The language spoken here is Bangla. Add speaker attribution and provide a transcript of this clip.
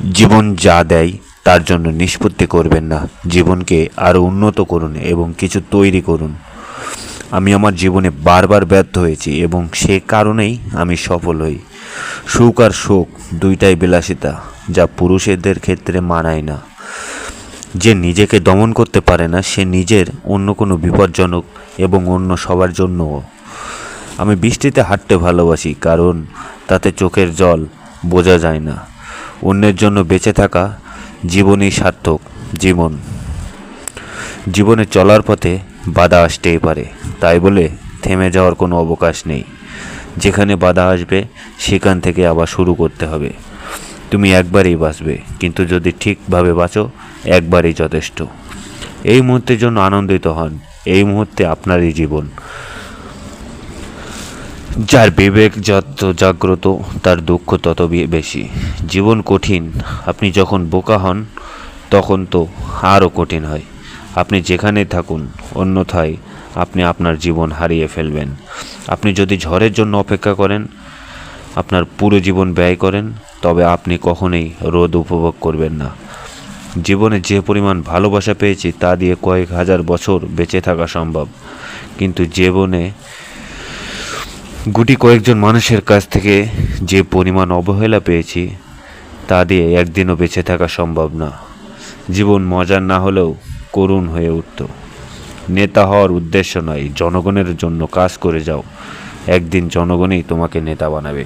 Speaker 1: জীবন যা দেয় তার জন্য নিষ্পত্তি করবেন না, জীবনকে আরও উন্নত করুন এবং কিছু তৈরি করুন। আমি আমার জীবনে বারবার ব্যর্থ হয়েছি এবং সে কারণেই আমি সফল হই। সুখ আর শোক দুইটাই বিলাসিতা, যা পুরুষদের ক্ষেত্রে মানায় না। যে নিজেকে দমন করতে পারে না সে নিজের অন্য কোনো বিপজ্জনক এবং অন্য সবার জন্যও। আমি বৃষ্টিতে হাঁটতে ভালোবাসি কারণ তাতে চোখের জল বোঝা যায় না। অন্যের জন্য বেঁচে থাকা জীবনই সার্থক জীবন। জীবনে চলার পথে বাধা আসতেই পারে, তাই বলে থেমে যাওয়ার কোনো অবকাশ নেই। যেখানে বাধা আসবে সেখান থেকে আবার শুরু করতে হবে। তুমি একবারই বাঁচবে, কিন্তু যদি ঠিকভাবে বাঁচো একবারই যথেষ্ট। এই মুহূর্তের জন্য আনন্দিত হন, এই মুহূর্তে আপনারই জীবন। যার বিবেক যত জাগ্রত তার দুঃখ তত বেশি। জীবন কঠিন, আপনি যখন বোকা হন তখন তো আরও কঠিন হয়। আপনি যেখানেই থাকুন, অন্যথায় আপনি আপনার জীবন হারিয়ে ফেলবেন। আপনি যদি ঝড়ের জন্য অপেক্ষা করেন, আপনার পুরো জীবন ব্যয় করেন, তবে আপনি কখনোই রোদ উপভোগ করবেন না। জীবনে যে পরিমাণ ভালোবাসা পেয়েছি তা দিয়ে কয়েক হাজার বছর বেঁচে থাকা সম্ভব, কিন্তু জীবনে গুটি কয়েকজন মানুষের কাছ থেকে যে পরিমাণ অবহেলা পেয়েছি তা দিয়ে একদিনও বেঁচে থাকা সম্ভব না। জীবন মজার না হলেও করুণ হয়ে উঠত। নেতা হওয়ার উদ্দেশ্য নয়, জনগণের জন্য কাজ করে যাও, একদিন জনগণই তোমাকে নেতা বানাবে।